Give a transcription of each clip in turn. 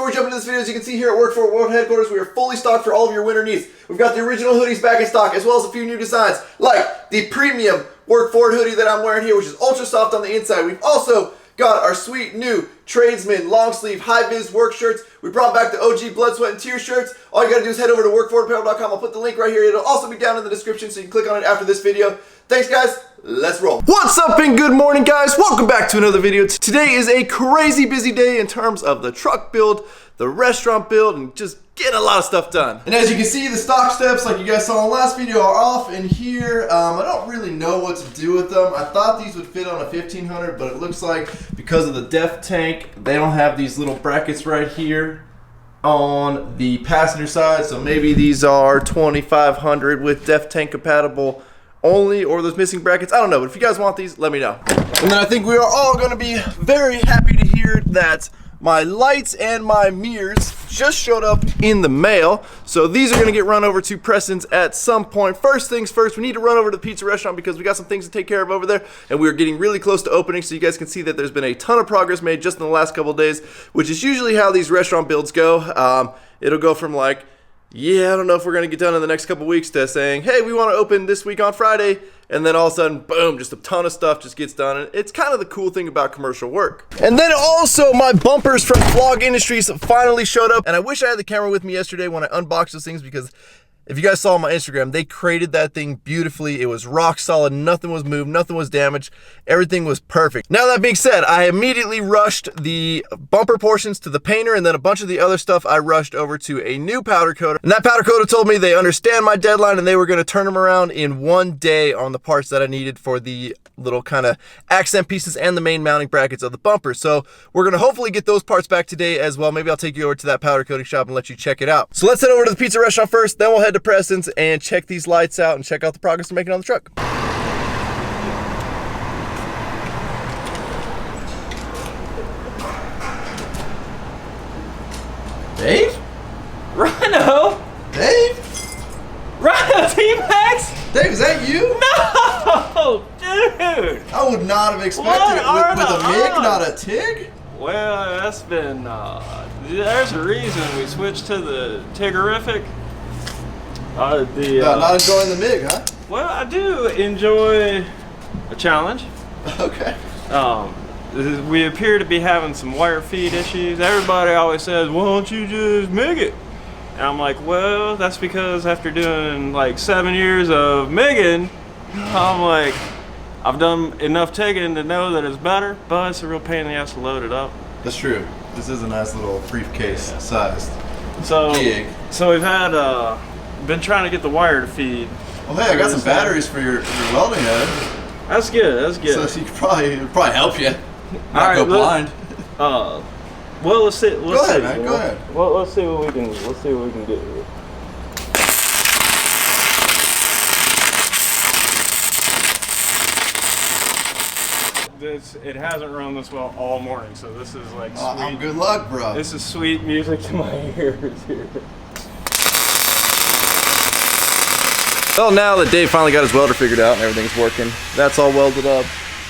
we jump into this video, as you can see here at WORKFORIT World Headquarters, we are fully stocked for all of your winter needs. We've got the original hoodies back in stock, as well as a few new designs, like the premium WORKFORIT hoodie that I'm wearing here, which is ultra soft on the inside. We've also got our sweet new tradesman long sleeve high vis work shirts. We brought back the OG blood, sweat, and tears shirts. All you gotta do is head over to WorkForItApparel.com. I'll put the link right here. It'll also be down in the description, so you can click on it after this video. Thanks, guys. Let's roll. What's up and good morning, guys? Welcome back to another video. Today is a crazy busy day in terms of the truck build, the restaurant build, and just getting a lot of stuff done. And as you can see, the stock steps, like you guys saw in the last video, are off in here. I don't really know what to do with them. I thought these would fit on a 1500, but it looks like because of the def tank, they don't have these little brackets right here on the passenger side. So maybe these are 2500 with def tank compatible only, or those missing brackets. I don't know, but if you guys want these, let me know. And then I think we are all going to be very happy to hear that my lights and my mirrors just showed up in the mail. So these are going to get run over to Preston's at some point. First things first, we need to run over to the pizza restaurant because we got some things to take care of over there, and we're getting really close to opening, so you guys can see that there's been a ton of progress made just in the last couple of days, which is usually how these restaurant builds go. It'll go from like, yeah, I don't know if we're going to get done in the next couple weeks, to saying, hey, we want to open this week on Friday, and then all of a sudden, boom, just a ton of stuff just gets done. And it's kind of the cool thing about commercial work. And then also, my bumpers from Vlog Industries finally showed up, and I wish I had the camera with me yesterday when I unboxed those things, because if you guys saw on my Instagram, they crated that thing beautifully. It was rock solid, nothing was moved, nothing was damaged, everything was perfect. Now that being said, I immediately rushed the bumper portions to the painter, and then a bunch of the other stuff I rushed over to a new powder coater. And that powder coater told me they understand my deadline and they were gonna turn them around in one day on the parts that I needed for the little kind of accent pieces and the main mounting brackets of the bumper. So we're gonna hopefully get those parts back today as well. Maybe I'll take you over to that powder coating shop and let you check it out. So let's head over to the pizza restaurant first, then we'll head to Preston's and check these lights out and check out the progress we're making on the truck. Dave? Rhino? Dave? Rhino Dmax? Dave, is that you? No, dude. I would not have expected it with a MIG, not a TIG. Well, that's been, there's a reason we switched to the Tigerific. Not enjoying the MIG, huh? Well, I do enjoy a challenge. Okay. We appear to be having some wire feed issues. Everybody always says, why don't you just MIG it? And I'm like, well, that's because after doing like 7 years of MIGing, I'm like, I've done enough TIGging to know that it's better, but it's a real pain in the ass to load it up. That's true. This is a nice little briefcase sized gig. So we've had, been trying to get the wire to feed. Well, hey, I got some batteries for your welding head. That's good, that's good. So you could probably help you. Not go blind. Well, let's see. Go ahead, man. Go ahead. Well, let's see what we can do here. It hasn't run this well all morning, so this is like sweet. Good luck, bro. This is sweet music to my ears here. Well, now that Dave finally got his welder figured out and everything's working, that's all welded up.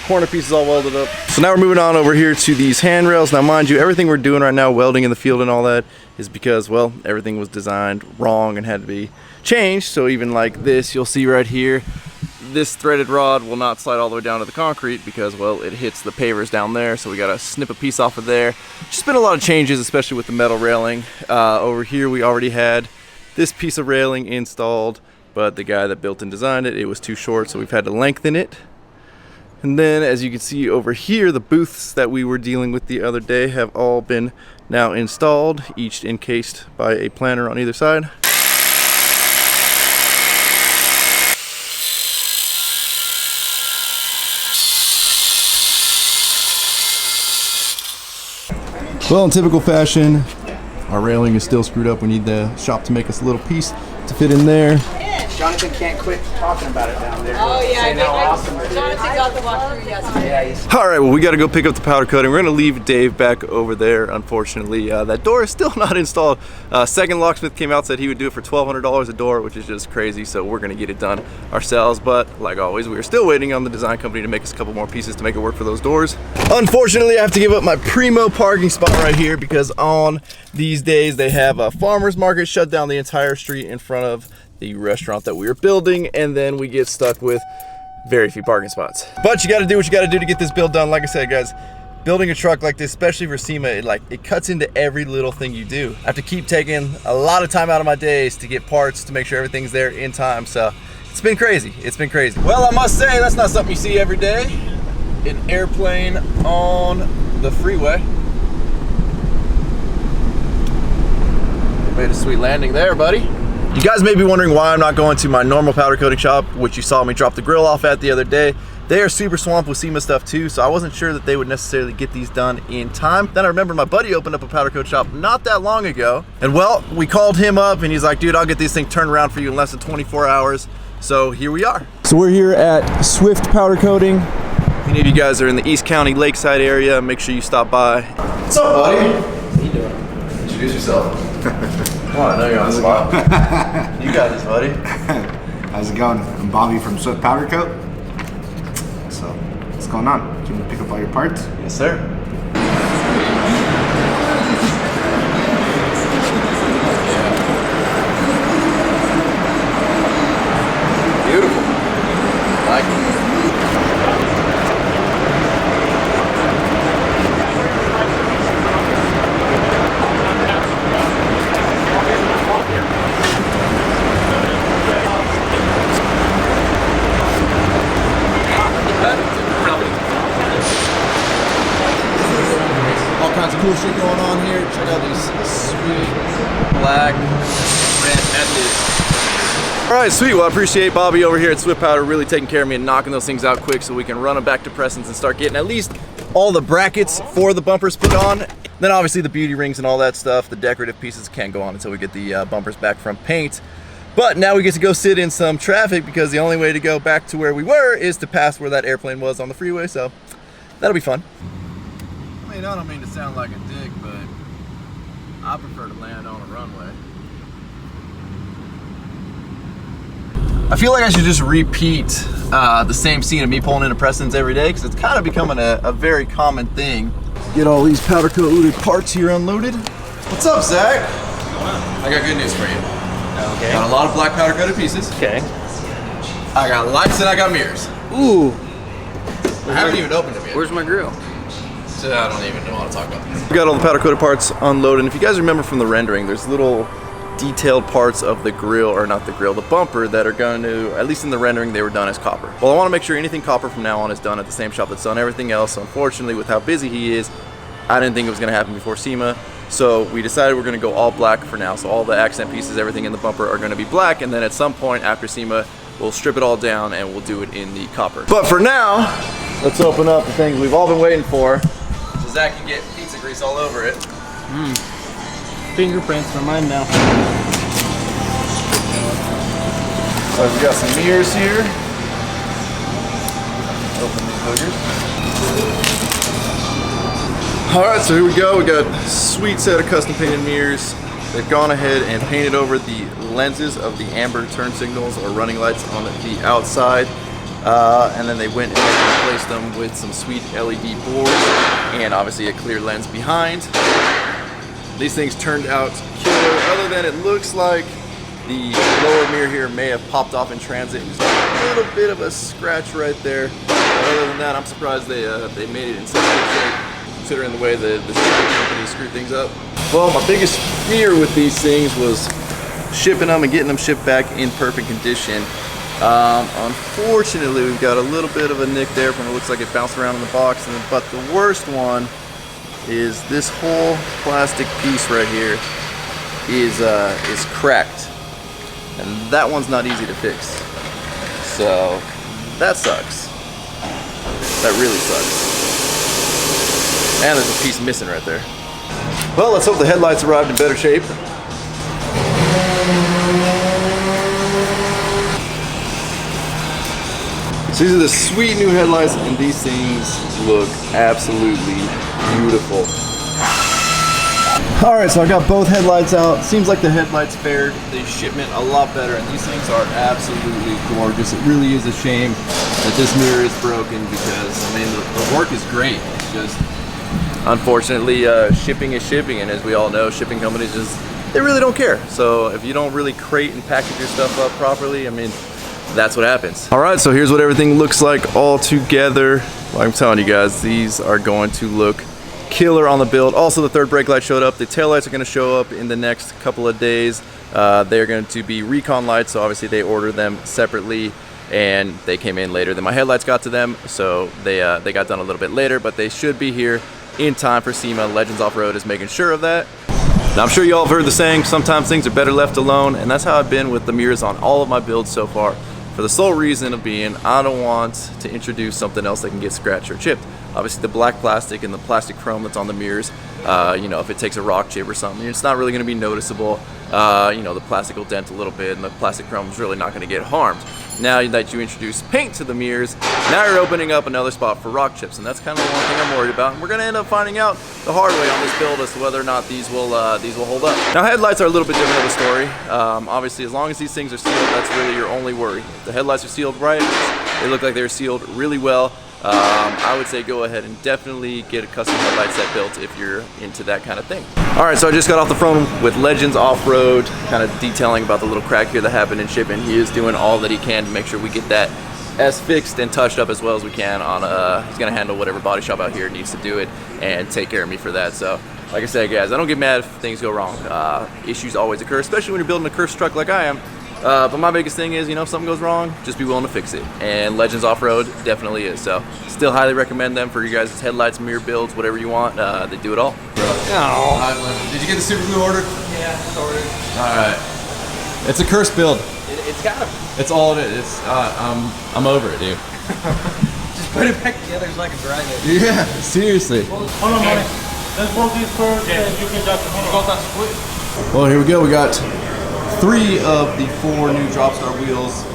Corner piece is all welded up. So now we're moving on over here to these handrails. Now mind you, everything we're doing right now, welding in the field and all that, is because, well, everything was designed wrong and had to be changed. So even like this, you'll see right here, this threaded rod will not slide all the way down to the concrete because, well, it hits the pavers down there. So we gotta snip a piece off of there. Just been a lot of changes, especially with the metal railing. Over here, we already had this piece of railing installed, but the guy that built and designed it, it was too short, so we've had to lengthen it. And then, as you can see over here, the booths that we were dealing with the other day have all been now installed, each encased by a planter on either side. Well, in typical fashion, our railing is still screwed up. We need the shop to make us a little piece to fit in there. Jonathan can't quit talking about it down there. Oh yeah, saying how awesome it is. Jonathan got the walkthrough yesterday. Yeah, he's All right, well, we got to go pick up the powder coating. We're going to leave Dave back over there, unfortunately. That door is still not installed. Second locksmith came out, said he would do it for $1,200 a door, which is just crazy, so we're going to get it done ourselves. But like always, we are still waiting on the design company to make us a couple more pieces to make it work for those doors. Unfortunately, I have to give up my primo parking spot right here because on these days they have a farmer's market shut down the entire street in front of the restaurant that we were building, and then we get stuck with very few parking spots. But you got to do what you got to do to get this build done. Like I said, guys, building a truck like this, especially for SEMA, it cuts into every little thing you do. I have to keep taking a lot of time out of my days to get parts, to make sure everything's there in time. So it's been crazy. It's been crazy. Well, I must say, that's not something you see every day. An airplane on the freeway. Made a sweet landing there, buddy. You guys may be wondering why I'm not going to my normal powder coating shop, which you saw me drop the grill off at the other day. They are super swamped with SEMA stuff too, so I wasn't sure that they would necessarily get these done in time. Then I remember my buddy opened up a powder coat shop not that long ago, and well, we called him up and he's like, dude, I'll get these things turned around for you in less than 24 hours. So here we are. So we're here at Swift Powder Coating. If any of you guys are in the East County Lakeside area, make sure you stop by. What's up, buddy? How you doing? Introduce yourself. Come on, I know you're on the spot. You got this, buddy. How's it going? I'm Bobby from Swift Powder Coat. So, what's going on? Can you pick up all your parts? Yes, sir. Beautiful. I like it. All kinds of cool shit going on here. Check out these sweet black red edges. All right, sweet. Well, I appreciate Bobby over here at Swift Powder really taking care of me and knocking those things out quick so we can run them back to Preston's and start getting at least all the brackets for the bumpers put on. Then obviously the beauty rings and all that stuff, the decorative pieces can't go on until we get the bumpers back from paint. But now we get to go sit in some traffic because the only way to go back to where we were is to pass where that airplane was on the freeway, so that'll be fun. I mean, I don't mean to sound like a dick, but I prefer to land on a runway. I feel like I should just repeat the same scene of me pulling into Preston's every day because it's kind of becoming a very common thing. Get all these powder coated parts here unloaded. What's up, Zach? I got good news for you. Okay. Got a lot of black powder coated pieces. Okay. I got lights and I got mirrors. Ooh. I haven't even opened them yet. Where's my grill? So I don't even know what to talk about. We got all the powder coated parts unloaded. And if you guys remember from the rendering, there's little detailed parts of the grill, or not the grill, the bumper that are going to, at least in the rendering, they were done as copper. Well, I want to make sure anything copper from now on is done at the same shop that's done everything else. So unfortunately, with how busy he is, I didn't think it was going to happen before SEMA. So we decided we're going to go all black for now. So all the accent pieces, everything in the bumper are going to be black. And then at some point after SEMA, we'll strip it all down and we'll do it in the copper. But for now, let's open up the things we've all been waiting for. So Zach can get pizza grease all over it. fingerprints are mine now. So we got some mirrors here. Open these boogers. All right, so here we go. We got a sweet set of custom painted mirrors. They've gone ahead and painted over the lenses of the amber turn signals or running lights on the outside. And then they went ahead and replaced them with some sweet LED boards and obviously a clear lens behind. These things turned out killer, other than it looks like the lower mirror here may have popped off in transit. Just a little bit of a scratch right there. But other than that, I'm surprised they made it in such good shape, considering the way the shipping company screwed things up. Well, my biggest fear with these things was shipping them and getting them shipped back in perfect condition. Unfortunately, we've got a little bit of a nick there from it looks like it bounced around in the box. But the worst one is this whole plastic piece right here is cracked. And that one's not easy to fix. So that sucks. That really sucks. And there's a piece missing right there. Well, let's hope the headlights arrived in better shape. So these are the sweet new headlights, and these things look absolutely beautiful. All right, so I got both headlights out. Seems like the headlights fared the shipment a lot better, and these things are absolutely gorgeous. It really is a shame that this mirror is broken because, I mean, the work is great. It's just, unfortunately, shipping is shipping, and as we all know, shipping companies just, they really don't care. So if you don't really crate and package your stuff up properly, I mean, that's what happens. All right, so here's what everything looks like all together. Like I'm telling you guys, these are going to look killer on the build. Also, the third brake light showed up. The tail lights are going to show up in the next couple of days. They're going to be recon lights, so obviously they ordered them separately, and they came in later than my headlights got to them, so they got done a little bit later, but they should be here in time for SEMA. Legends Off-Road is making sure of that. Now, I'm sure you all have heard the saying, sometimes things are better left alone, and that's how I've been with the mirrors on all of my builds so far, for the sole reason of being, I don't want to introduce something else that can get scratched or chipped. Obviously, the black plastic and the plastic chrome that's on the mirrors, you know, if it takes a rock chip or something, it's not really going to be noticeable. You know, the plastic will dent a little bit, and the plastic chrome is really not going to get harmed. Now that you introduce paint to the mirrors, now you're opening up another spot for rock chips, and that's kind of the one thing I'm worried about. And we're going to end up finding out the hard way on this build as to whether or not these will hold up. Now, headlights are a little bit different of a story. Obviously, as long as these things are sealed, that's really your only worry. If the headlights are sealed right, they look like they're sealed really well. I would say go ahead and definitely get a custom headlight set built if you're into that kind of thing. All right, so I just got off the phone with Legends Off-Road, kind of detailing about the little crack here that happened in shipping. He is doing all that he can to make sure we get that as fixed and touched up as well as we can on, he's gonna handle whatever body shop out here needs to do it and take care of me for that. So, like I said, guys, I don't get mad if things go wrong. Issues always occur, especially when you're building a cursed truck like I am. But my biggest thing is, you know, if something goes wrong, just be willing to fix it. And Legends Off-Road definitely is. So, still highly recommend them for you guys' headlights, mirror builds, whatever you want. They do it all. Oh. Did you get the super glue ordered? Yeah, ordered. All right. It's a cursed build. It's got to. It's all it is. I'm over it, dude. Just put it back together so I can drive it. Yeah, seriously. Hold on, buddy. Let's bolt these first, and you can just hold on. Well, here we go. We got 3 of the 4 new Dropstar wheels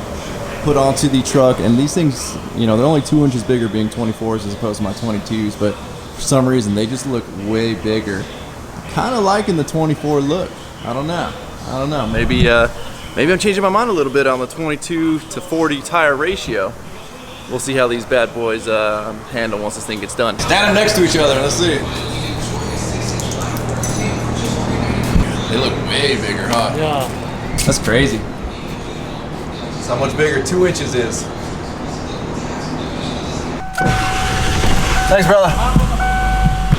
put onto the truck, and these things, you know, they're only 2 inches bigger being 24s as opposed to my 22s, but for some reason they just look way bigger. Kind of liking the 24 look. I don't know. Maybe I'm changing my mind a little bit on the 22 to 40 tire ratio. We'll see how these bad boys handle once this thing gets done. Stand them next to each other. Let's see. They look way bigger, huh? Yeah. That's crazy. That's how much bigger 2 inches is. Thanks, brother.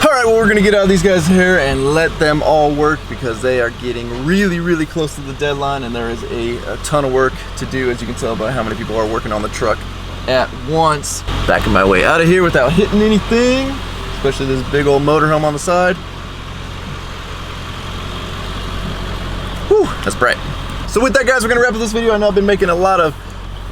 All right, well, we're gonna get out of these guys' hair and let them all work because they are getting really, really close to the deadline, and there is a ton of work to do, as you can tell by how many people are working on the truck at once. Backing my way out of here without hitting anything, especially this big old motorhome on the side. Whew, that's bright. So with that, guys, we're gonna wrap up this video. I know I've been making a lot of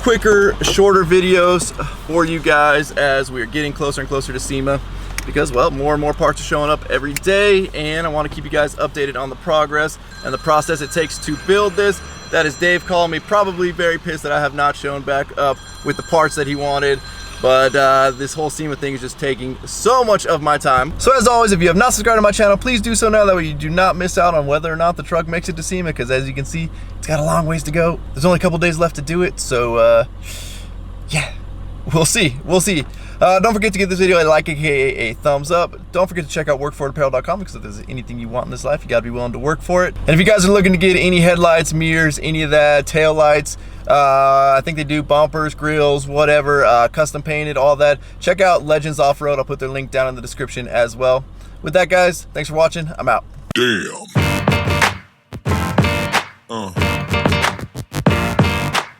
quicker, shorter videos for you guys as we're getting closer and closer to SEMA because, well, more and more parts are showing up every day, and I want to keep you guys updated on the progress and the process it takes to build this. That is Dave calling me, probably very pissed that I have not shown back up with the parts that he wanted. But this whole SEMA thing is just taking so much of my time. So as always, if you have not subscribed to my channel, please do so now. That way you do not miss out on whether or not the truck makes it to SEMA, because as you can see, it's got a long ways to go. There's only a couple days left to do it, so yeah, we'll see. Don't forget to give this video a like, aka a thumbs up. Don't forget to check out WORKFORITapparel.com, because if there's anything you want in this life, you gotta be willing to work for it. And if you guys are looking to get any headlights, mirrors, any of that, tail lights, I think they do bumpers, grills, whatever, custom painted, all that, check out Legends Off-Road. I'll put their link down in the description as well. With that, guys, thanks for watching. I'm out. Damn.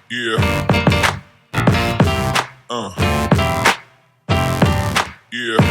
Yeah. Yeah.